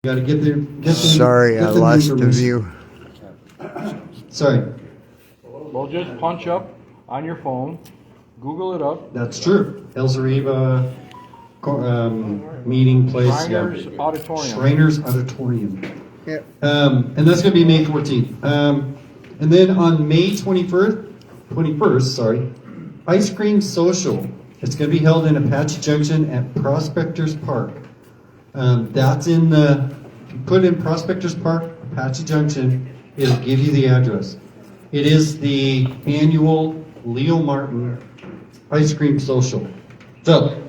Got to get there. Sorry, I lost the view. Sorry. Well, just punch up on your phone, Google it up. That's true. El Zariba meeting place. Shriners Auditorium. Shriners Auditorium. Yeah. And that's going to be May 14th. And then on May 21st, Ice Cream Social. It's going to be held in Apache Junction at Prospectors Park. That's in the, if you put in Prospectors Park, Apache Junction, it'll give you the address. It is the annual Leo Martin Ice Cream Social. So,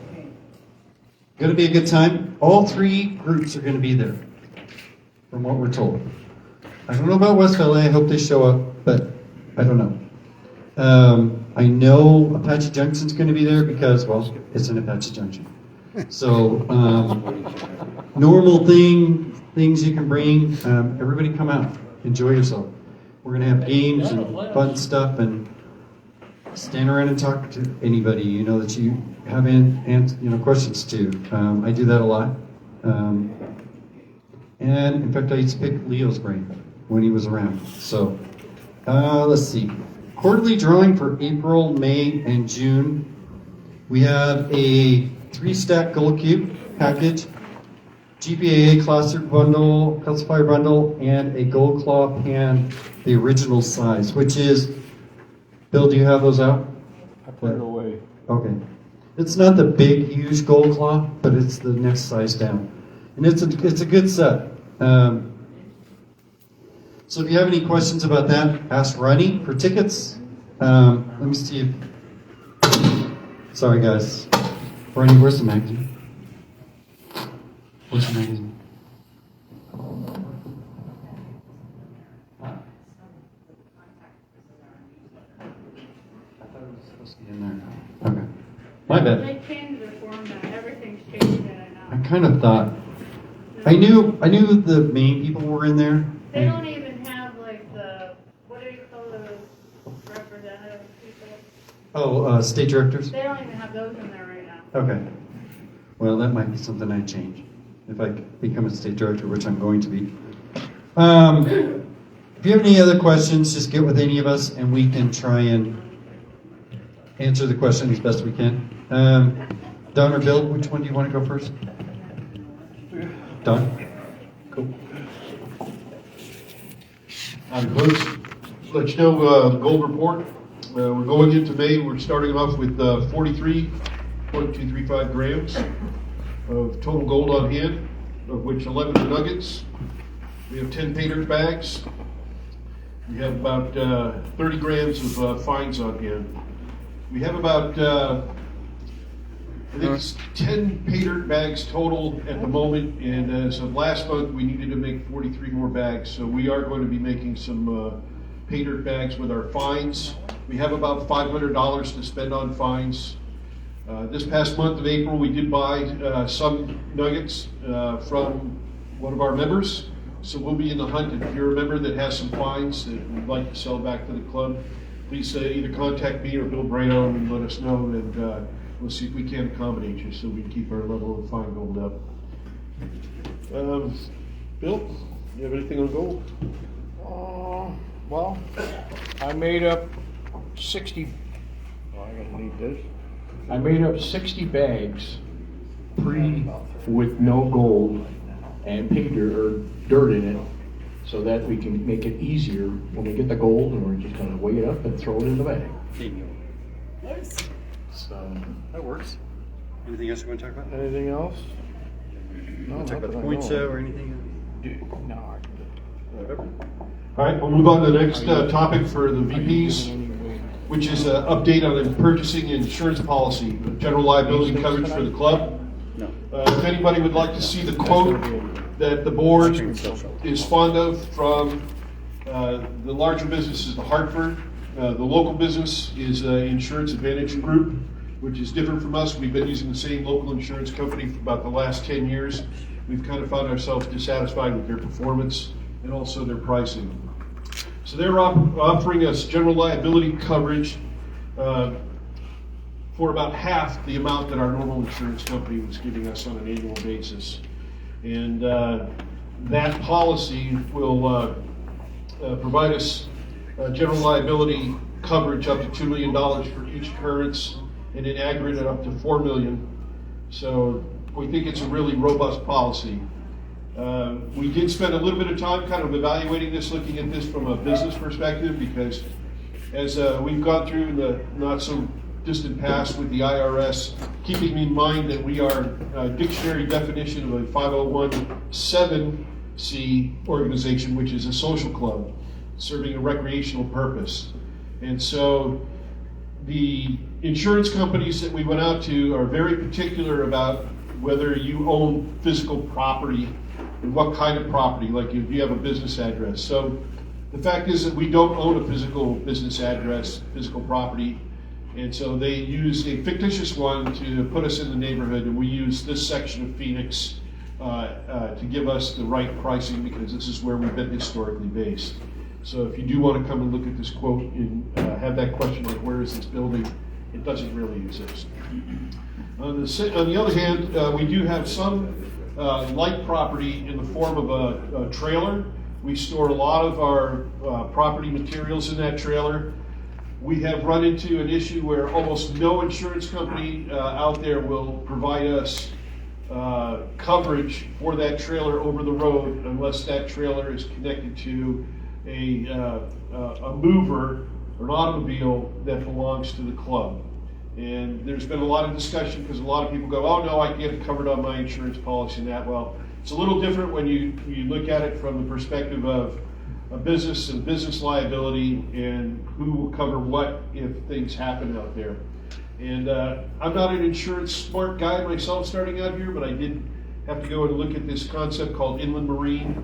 going to be a good time. All three groups are going to be there, from what we're told. I don't know about West LA. I hope they show up, but I don't know. I know Apache Junction's going to be there because, well, it's an Apache Junction. So, normal things you can bring. Everybody come out, enjoy yourself. We're going to have games and fun stuff, and stand around and talk to anybody you know that you have questions to. I do that a lot. And in fact, I used to pick Leo's brain when he was around. So, let's see. Quarterly drawing for April, May, and June. We have a 3-stack Gold Cube package, GPAP classifier bundle, and a Gold Claw pan, the original size, which is, Bill, do you have those out? I put it away. Okay. It's not the big, huge Gold Claw, but it's the next size down. And it's a good set. So if you have any questions about that, ask Ronnie for tickets. Let me see if... Sorry, guys. Ronnie, where's the magazine? Where's the magazine? I thought it was supposed to be in there. Okay. My bad. They changed their format. Everything's changed it, I I know. kind of thought... I knew the main people were in there. They don't even have like the, what do you call those representative people? Oh, state directors? They don't even have those in there right now. Okay. Well, that might be something I change if I become a state director, which I'm going to be. If you have any other questions, just get with any of us and we can try and answer the question as best we can. Don or Bill, which one do you want to go first? Don? Cool. Close. Let you know the gold report. We're going into May. We're starting off with 43.235 grams of total gold on hand, of which 11 are nuggets. We have 10 pay dirt bags. We have about 30 grams of fines on hand. We have about I think it's 10 pay dirt bags total at the moment, and as of last month, we needed to make 43 more bags. So we are going to be making some pay dirt bags with our fines. We have about $500 to spend on fines. This past month of April, we did buy some nuggets from one of our members. So we'll be in the hunt. If you're a member that has some fines that would like to sell back to the club, please either contact me or Bill Brano and let us know, and we'll see if we can accommodate you so we can keep our level of fine gold up. Bill, you have anything on gold? Well, I made up 60. Oh, I gotta need this. I made up 60 bags with no gold and pay dirt or dirt in it, so that we can make it easier when we get the gold, and we're just gonna weigh it up and throw it in the bag. Nice. So that works. Anything else you want to talk about? Anything else? No, Want to talk not about the that I point know show of. or anything? No. Whatever. All right, we'll move on to the next topic for the VPs, which is an update on the purchasing insurance policy, general liability coverage for the club. No. If anybody would like to see the quote that the board is fond of from the larger businesses, the Hartford, the local business is Insurance Advantage Group, which is different from us. We've been using the same local insurance company for about the last 10 years. We've kind of found ourselves dissatisfied with their performance and also their pricing. So they're offering us general liability coverage for about half the amount that our normal insurance company was giving us on an annual basis. And that policy will provide us general liability coverage up to $2 million for each occurrence, and in aggregate up to $4 million. So we think it's a really robust policy. We did spend a little bit of time kind of evaluating this, looking at this from a business perspective, because as we've gone through the not so distant past with the IRS, keeping in mind that we are a dictionary definition of a 501(c) organization, which is a social club serving a recreational purpose. And so the insurance companies that we went out to are very particular about whether you own physical property and what kind of property, like if you have a business address. So the fact is that we don't own a physical business address, physical property, and so they use a fictitious one to put us in the neighborhood, and we use this section of Phoenix to give us the right pricing, because this is where we've been historically based. So if you do want to come and look at this quote and have that question like, where is this building, it doesn't really exist. On the other hand, we do have some light property in the form of a trailer. We store a lot of our property materials in that trailer. We have run into an issue where almost no insurance company out there will provide us coverage for that trailer over the road unless that trailer is connected to a mover or an automobile that belongs to the club. And there's been a lot of discussion because a lot of people go, oh no, I get it covered on my insurance policy and that. Well, it's a little different when you look at it from the perspective of a business and business liability and who will cover what if things happen out there. And I'm not an insurance smart guy myself starting out here, but I did have to go and look at this concept called inland marine,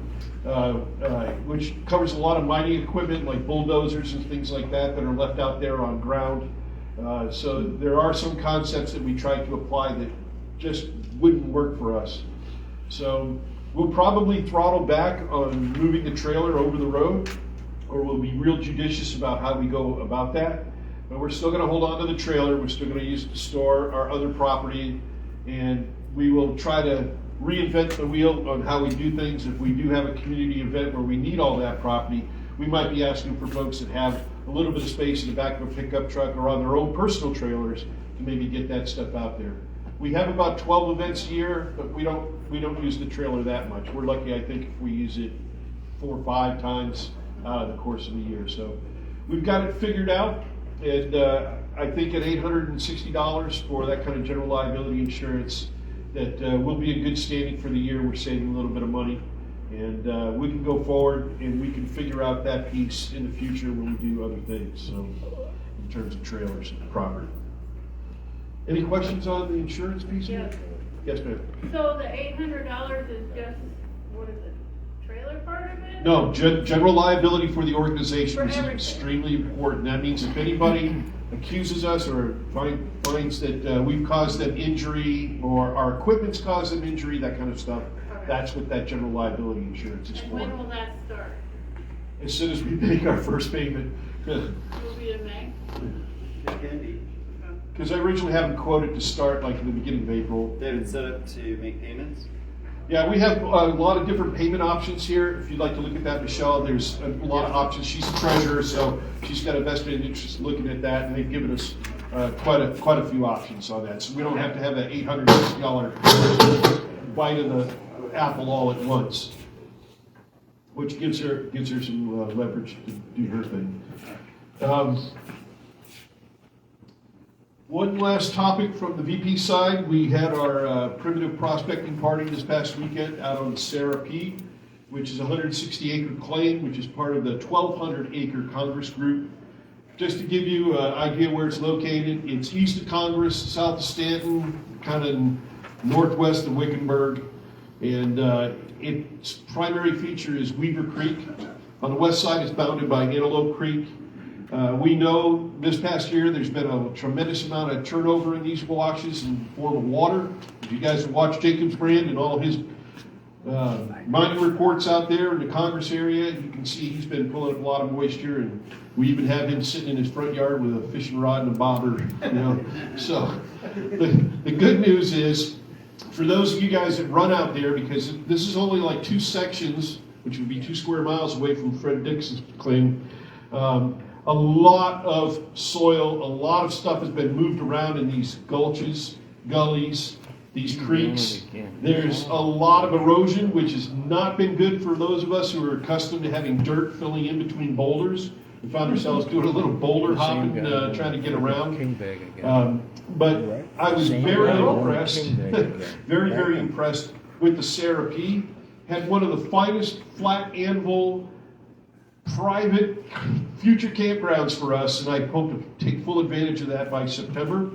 which covers a lot of mining equipment like bulldozers and things like that that are left out there on ground. So there are some concepts that we tried to apply that just wouldn't work for us. So we'll probably throttle back on moving the trailer over the road, or we'll be real judicious about how we go about that. But we're still going to hold on to the trailer. We're still going to use it to store our other property, and we will try to reinvent the wheel on how we do things. If we do have a community event where we need all that property, we might be asking for folks that have a little bit of space in the back of a pickup truck or on their own personal trailers to maybe get that stuff out there. We have about 12 events a year, but we don't use the trailer that much. We're lucky, I think, if we use it 4 or 5 times out of the course of the year. So we've got it figured out, and I think at $860 for that kind of general liability insurance, that will be a good standing for the year. We're saving a little bit of money, and we can go forward and we can figure out that piece in the future when we do other things. So in terms of trailers and property. Any questions on the insurance piece? Yes. Yes, ma'am. So the $800 is just, what is it, trailer part of it? No, general liability for the organization For is everything. extremely important. That means if anybody accuses us or finds that we've caused them injury or our equipment's caused them injury, that kind of stuff, Okay. that's what that general liability insurance is And for. when will that start? As soon as we make our first payment. Will be in May? Because I originally had them quoted to start like in the beginning of April. David set up to make payments. Yeah, we have a lot of different payment options here. If you'd like to look at that, Michelle, there's a lot of options. She's the treasurer, so she's got a vested interest in looking at that, and they've given us quite a few options on that. So we don't have to have that $860 bite of the apple all at once, which gives her some leverage to do her thing. One last topic from the VP side. We had our primitive prospecting party this past weekend out on Sarah P, which is a 160-acre claim, which is part of the 1,200-acre Congress group. Just to give you an idea where it's located, it's east of Congress, south of Stanton, kind of northwest of Wickenburg, and its primary feature is Weaver Creek. On the west side, it's bounded by Antelope Creek. We know this past year there's been a tremendous amount of turnover in these washes in the form of water. If you guys watch Jacob's Brand and all of his mining reports out there in the Congress area, you can see he's been pulling up a lot of moisture, and we even have him sitting in his front yard with a fishing rod and a bobber. You know, so the good news is for those of you guys that run out there, because this is only like 2 sections, which would be 2 square miles away from Fred Dix's claim, a lot of soil, a lot of stuff has been moved around in these gulches, gullies, these creeks. There's a lot of erosion, which has not been good for those of us who are accustomed to having dirt filling in between boulders. We found ourselves doing a little boulder hopping, trying to get around. But I was very impressed, very, very impressed with the Sarah P. Had one of the finest flat anvil private future campgrounds for us, and I hope to take full advantage of that by September.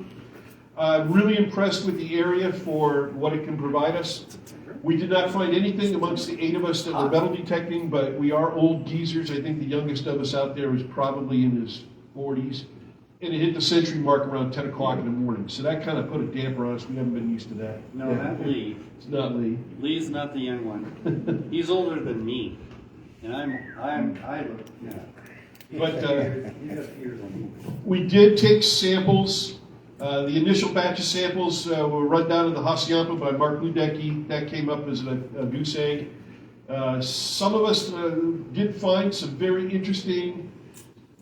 Really impressed with the area for what it can provide us. We did not find anything amongst the 8 of us that were metal detecting, but we are old geezers. I think the youngest of us out there was probably in his 40s. And it hit the century mark around 10 o'clock in the morning. So that kind of put a damper on us. We haven't been used to that. No, not Lee. It's not Lee. Lee's not the young one. He's older than me. And I look, yeah. But He's got years on me. we did take samples. The initial batch of samples were run down in the Hacienda by Mark Ludecki. That came up as a goose egg. Some of us did find some very interesting,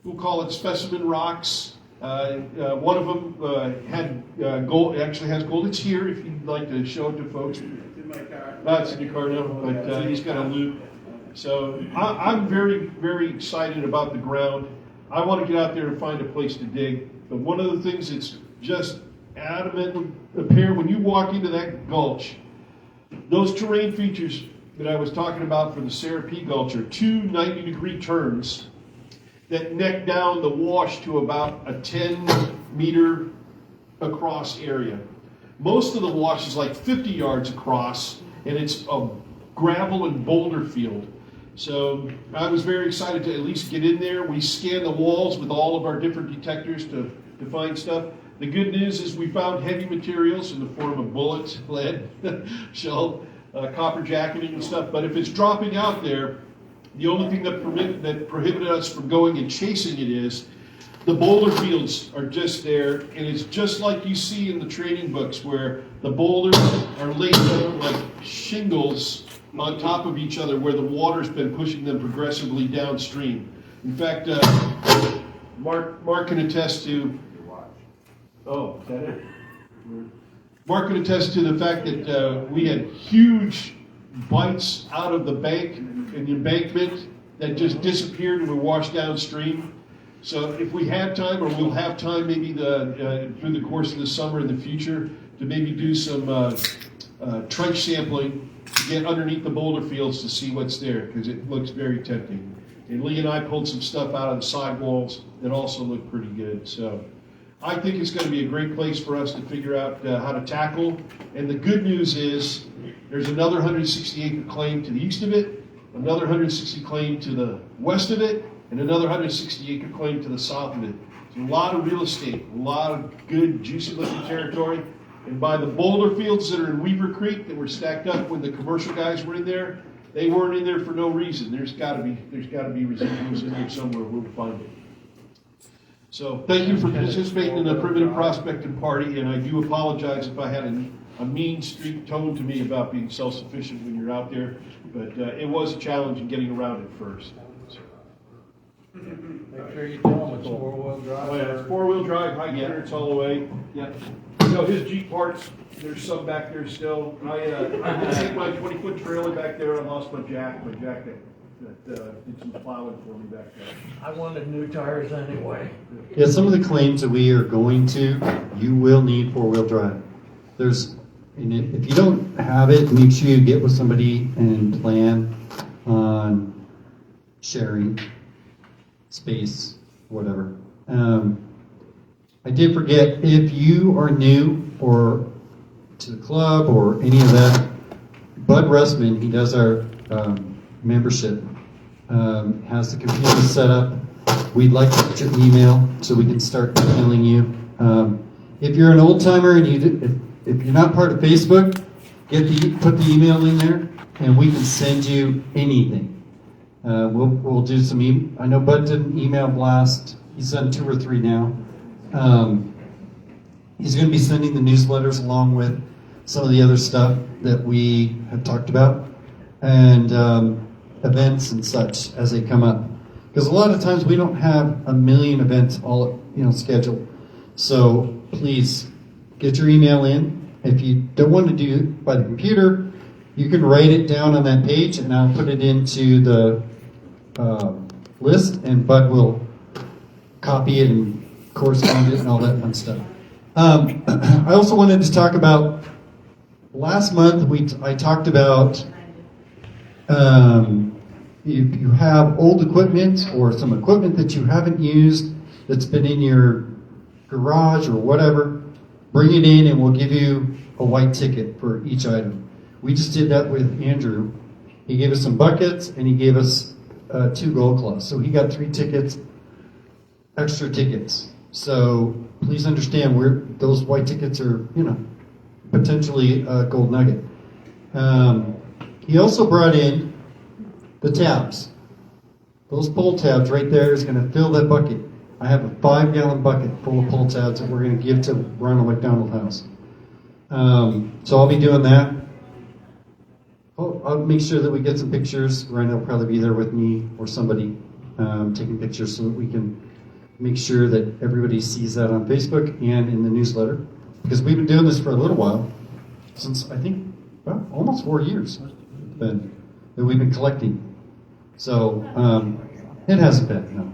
we'll call it specimen rocks. One of them had gold, actually has gold. It's here if you'd like to show it to folks. It's in my car. It's in your car now, but he's got a loop. So I'm very, very excited about the ground. I want to get out there and find a place to dig. But one of the things that's just adamantly apparent when you walk into that gulch, those terrain features that I was talking about for the Sarah P. Gulch are 2 90-degree turns that neck down the wash to about a 10-meter across area. Most of the wash is like 50 yards across, and it's a gravel and boulder field. So I was very excited to at least get in there. We scanned the walls with all of our different detectors to find stuff. The good news is we found heavy materials in the form of bullets, lead, shell, copper jacketing and stuff. But if it's dropping out there, the only thing that prohibited us from going and chasing it is the boulder fields are just there, and it's just like you see in the training books where the boulders are laid down like shingles on top of each other where the water's been pushing them progressively downstream. In fact, Mark can attest to... Oh, is that it? Mark can attest to the fact that we had huge bites out of the bank and the embankment that just disappeared and were washed downstream. So if we have time, or we'll have time maybe through the course of the summer in the future, to maybe do some trench sampling to get underneath the boulder fields to see what's there, because it looks very tempting. And Lee and I pulled some stuff out of the sidewalls that also looked pretty good. So I think it's going to be a great place for us to figure out how to tackle. And the good news is there's another 160-acre claim to the east of it, another 160 claim to the west of it, and another 160-acre claim to the south of it. There's a lot of real estate, a lot of good, juicy-looking territory. And by the boulder fields that are in Weaver Creek that were stacked up when the commercial guys were in there, they weren't in there for no reason. There's got to be residuals in there somewhere. We'll find it. So thank you for participating in the Primitive Prospecting Party, and I do apologize if I had a mean streak tone to me about being self-sufficient when you're out there, but it was a challenge in getting around it first. Make sure you tell them it's 4-wheel drive. Oh, yeah, it's 4-wheel drive, high clearance all the way. Yep. You know, his Jeep parts, there's some back there still. I did take my 20-foot trailer back there. I lost my jack that did some plowing for me back there. I wanted new tires anyway. Yeah, some of the claims that we are going to, you will need 4-wheel drive. And if you don't have it, make sure you get with somebody and plan on sharing space, whatever. I did forget, if you are new or to the club or any of that, Bud Russman, he does our membership, has the computer set up. We'd like to get your email so we can start emailing you. If you're an old timer and if you're not part of Facebook, put the email in there and we can send you anything. We'll do some I know Bud did an email blast. He's done 2 or 3 now. He's going to be sending the newsletters along with some of the other stuff that we have talked about, and events and such as they come up. Because a lot of times we don't have a million events all scheduled. So please get your email in. If you don't want to do it by the computer, you can write it down on that page, and I'll put it into the list, and Bud will copy it and correspond it and all that fun stuff. I also wanted to talk about, last month I talked about if you have old equipment or some equipment that you haven't used that's been in your garage or whatever, bring it in and we'll give you a white ticket for each item. We just did that with Andrew. He gave us some buckets and he gave us 2 gold claws. So he got 3 tickets, extra tickets. So please understand, those white tickets are, potentially a gold nugget. He also brought in the tabs. Those pull tabs right there is going to fill that bucket. I have a 5-gallon bucket full of pull tabs that we're going to give to Ronald McDonald House. So I'll be doing that. I'll make sure that we get some pictures. Ryan will probably be there with me or somebody taking pictures so that we can make sure that everybody sees that on Facebook and in the newsletter. Because we've been doing this for a little while, since I think almost 4 years that we've been collecting. So it hasn't been, no.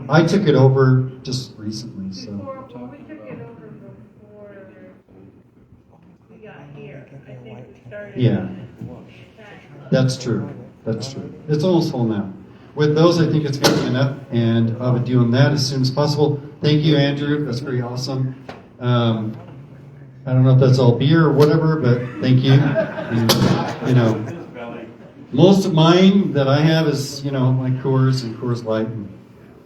I took it over just recently, so. We took it over before we got here. I think we started. Yeah. That's true. That's true. It's almost full now. With those, I think it's going to be enough, and I'll be doing that as soon as possible. Thank you, Andrew. That's very awesome. I don't know if that's all beer or whatever, but thank you. And, most of mine that I have is, my Coors and Coors Light, and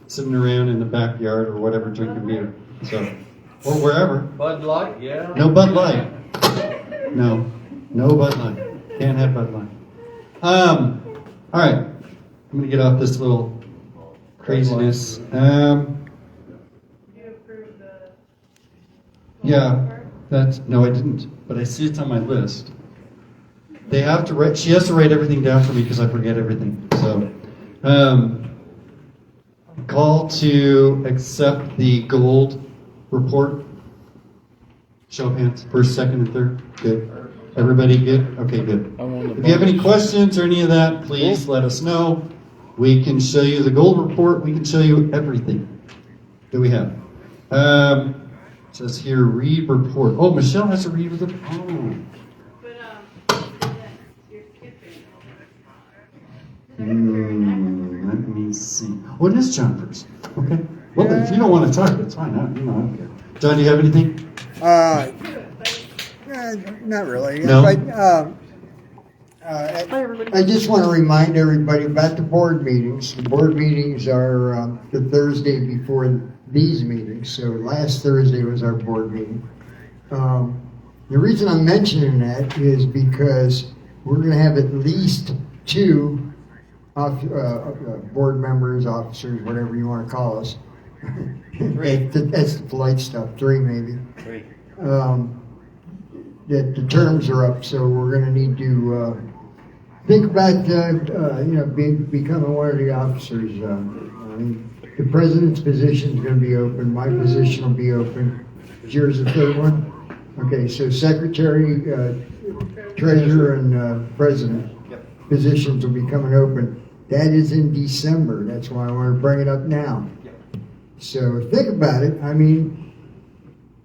sitting around in the backyard or whatever drinking beer. So, or wherever. Bud Light, yeah. No Bud Light. No Bud Light. Can't have Bud Light. All right. I'm going to get off this little craziness. You approved the. Yeah, no, I didn't, but I see it's on my list. They have to write. She has to write everything down for me because I forget everything. So, call to accept the gold report. Show of hands. First, second, and third. Good. Everybody good? Okay, good. If you have any questions or any of that, please let us know. We can show you the gold report. We can show you everything that we have. It says here, read report. Oh, Michelle has to read the report. Oh. But you're skipping. Let me see. Oh, it is John first. Okay. Well, if you don't want to talk, that's fine. I don't care. John, do you have anything? Not really. No? But, I just want to remind everybody about the board meetings. The board meetings are the Thursday before these meetings. So last Thursday was our board meeting. The reason I'm mentioning that is because we're going to have at least 2 board members, officers, whatever you want to call us. 3. That's the polite stuff. 3 maybe. 3. That the terms are up, so we're going to need to think about becoming one of the officers. The president's position is going to be open. My position will be open. Is yours the 3rd one? Okay, so secretary, treasurer, and president positions will be coming open. That is in December. That's why I want to bring it up now. So think about it. I mean,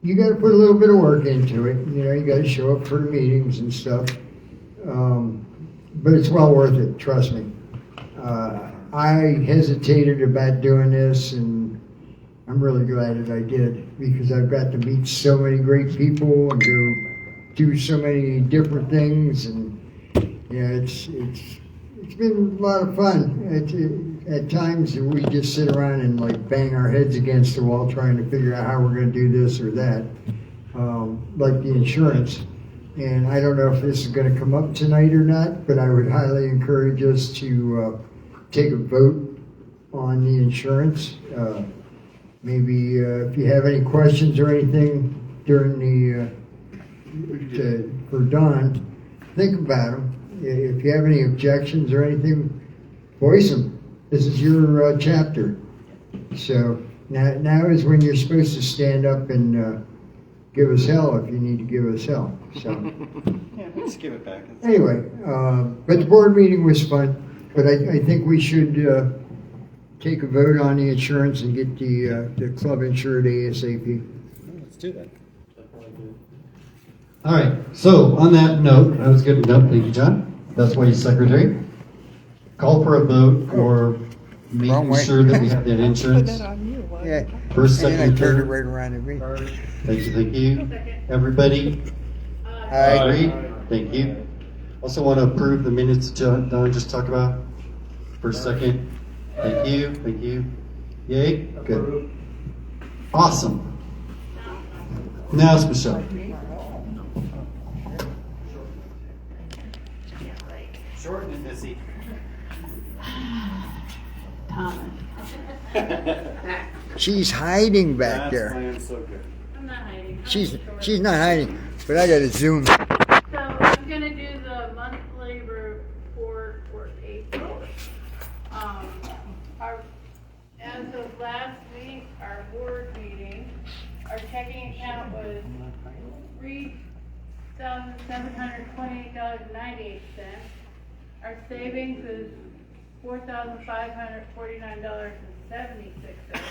you got to put a little bit of work into it. You got to show up for the meetings and stuff. But it's well worth it, trust me. I hesitated about doing this, and I'm really glad that I did, because I've got to meet so many great people and do so many different things, and it's been a lot of fun. At times we just sit around and bang our heads against the wall trying to figure out how we're going to do this or that, like the insurance. And I don't know if this is going to come up tonight or not, but I would highly encourage us to take a vote on the insurance. Maybe if you have any questions or anything during for Don, think about them. If you have any objections or anything, voice them. This is your chapter. So now is when you're supposed to stand up and give us hell if you need to give us hell. So Yeah, let's give it back. anyway, but the board meeting was fun. But I think we should take a vote on the insurance and get the club insured ASAP. Let's do that. All right, so on that note, that was a good note, thank you, John. That's why he's secretary. Call for a vote for Wrong making way. sure that we have that insurance. Yeah. First, second, and turned it third. right around at me. Thank you. Everybody Aye. agree? Thank you. Also want to approve the minutes Don just talked about. First, second. Thank you. Yay? Good. Awesome. Now it's Michelle. Short and busy. Thomas. She's hiding back That's there. playing so good. I'm not hiding. She's not hiding, but I gotta zoom. So I'm gonna do the monthly report for April. As of last week, our board meeting, our checking account was $3,728.98. Our savings is $4,549.76.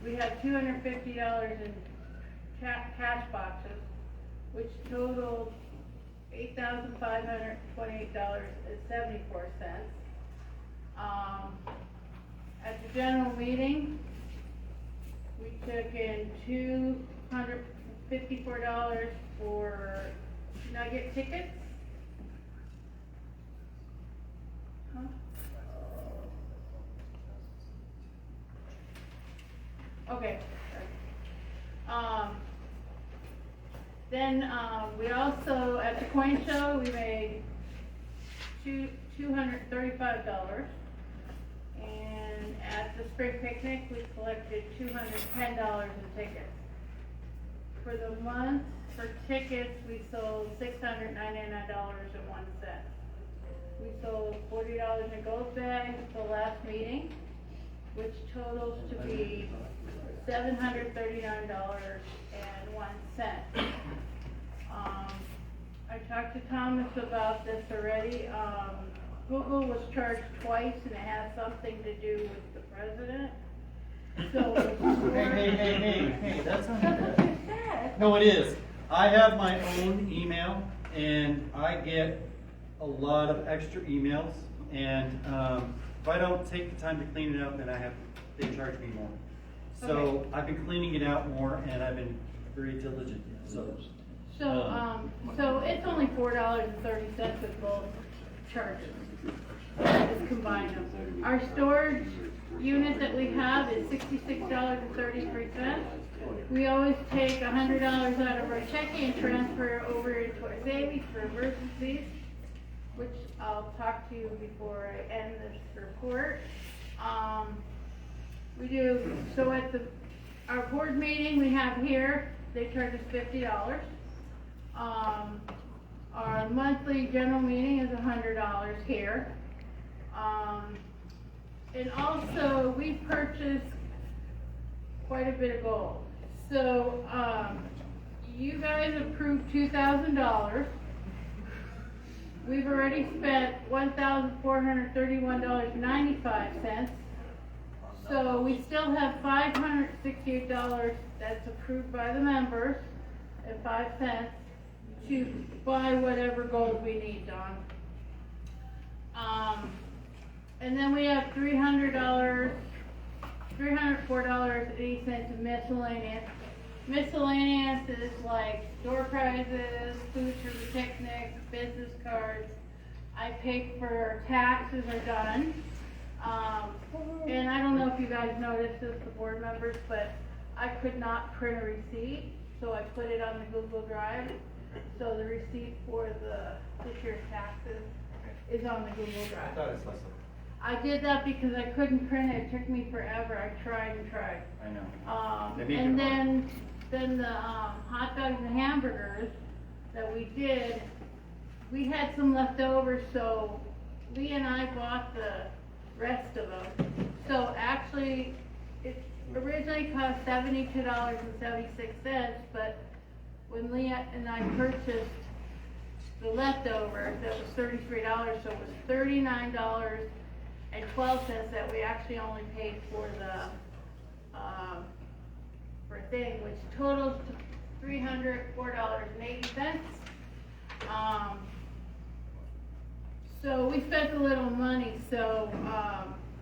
We have $250 in cash boxes, which totaled $8,528.74. At the general meeting, we took in $254 for nugget tickets. Huh? Okay. Then we also, at the coin show, we made $235. And at the spring picnic, we collected $210 in tickets. For the month, for tickets, we sold $699.01. We sold $40 in gold bags at the last meeting, which totals to be $739.01. I talked to Thomas about this already. Google was charged twice, and it has something to do with the president. So Hey, that's not That's bad. what you said. No, it is. I have my own email, and I get a lot of extra emails, and if I don't take the time to clean it up, then they charge me more. So Okay. I've been cleaning it out more, and I've been very diligent, so. So it's only $4.30 with both charges. Just combine them. Our storage unit that we have is $66.33. We always take $100 out of our checking and transfer it over into our savings for emergencies, which I'll talk to you before I end this report. We do, so at our board meeting we have here, they charge us $50. Our monthly general meeting is $100 here. And also, we purchased quite a bit of gold. So, you guys approved $2,000. We've already spent $1,431.95. So we still have $568 that's approved by the members and 5 cents to buy whatever gold we need, Don. And then we have $304.80 in miscellaneous. Miscellaneous is like door prizes, food for the picnic, business cards. I paid for taxes are done. And I don't know if you guys noticed this, the board members, but I could not print a receipt, so I put it on the Google Drive. So the receipt for this year's taxes is on the Google Drive. I did that because I couldn't print it. It took me forever. I tried and tried. I know. They make And it hard. then the hot dogs and hamburgers, that we did, we had some left over, so Lee and I bought the rest of them. So actually, it originally cost $72.76, but when Lee and I purchased the leftovers, that was $33, so it was $39.12 that we actually only paid for the for thing, which totals to $304.80. So we spent a little money. So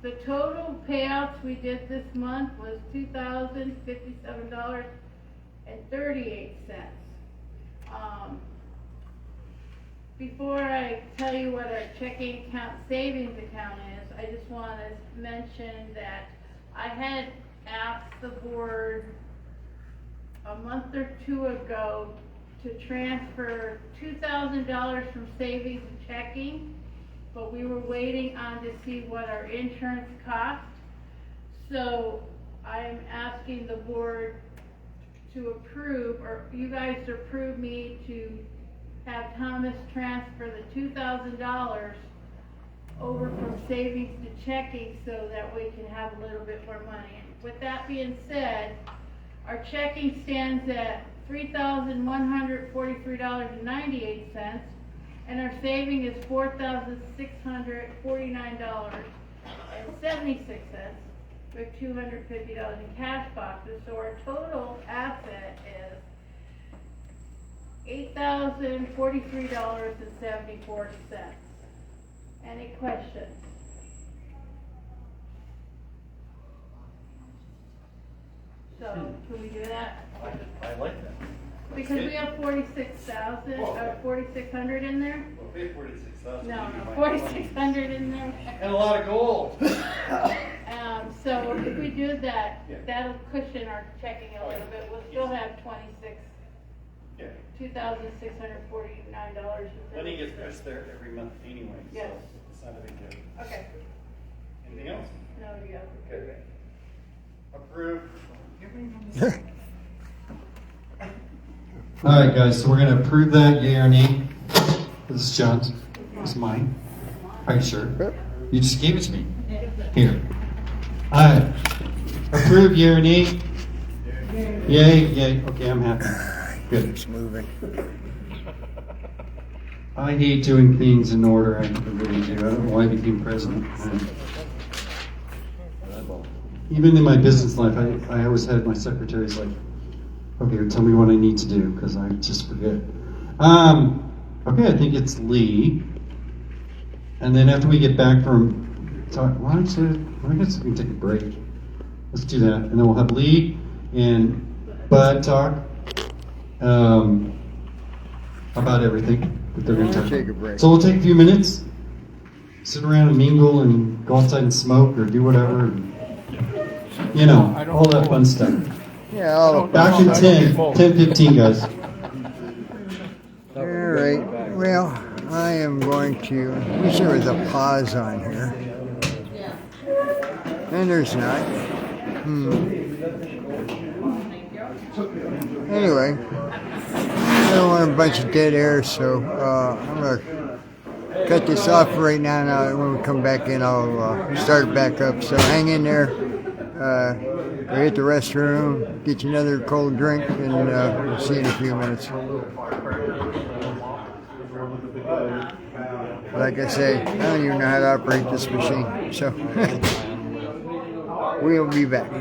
the total payouts we did this month was $2,057.38. Before I tell you what our checking account savings account is, I just want to mention that I had asked the board a month or two ago to transfer $2,000 from savings to checking, but we were waiting on to see what our insurance cost. So I'm asking the board to approve, or you guys to approve me to have Thomas transfer the $2,000 over from savings to checking so that we can have a little bit more money. With that being said, our checking stands at $3,143.98, and our saving is $4,649.76 with $250 in cash boxes. So our total asset is $8,043.74. Any questions? So, can we do that? I like that. Because we have 4,600 in there? We'll pay 46,000. No, 4,600 in there. And a lot of gold. So if we do that, Yeah. that'll cushion our checking a little bit. We'll still have Yeah. $2,649. Money gets pushed there every month anyway, so Yes. it's not a big deal. Okay. Anything else? No, you have. Okay. Approved. All right, guys, so we're going to approve that, yea or nay. This is John's. This is mine. Are you sure? You just gave it to me. Here. Approve, yea or nay? Yay, yay. Okay, I'm happy. Good. It's moving. I hate doing things in order. I really do. I don't know why I became president. Even in my business life, I always had my secretaries like, okay, tell me what I need to do, because I just forget. Okay, I think it's Lee. And then after we get back from talk, I guess we can take a break. Let's do that. And then we'll have Lee and Bud talk about everything that they're going to talk Take a about. break. So we'll take a few minutes, sit around and mingle and go outside and smoke or do whatever. And, you know, all that fun stuff. Yeah, I'll Back in 10:15, guys. All right. Well, I am going to. Wish there was a pause on here. And there's not. Anyway, I don't want a bunch of dead air, so I'm gonna cut this off right now. And when we come back in, I'll start back up. So hang in there. Go hit the restroom, get you another cold drink, and we'll see you in a few minutes. Like I say, I don't even know how to operate this machine, so we'll be back.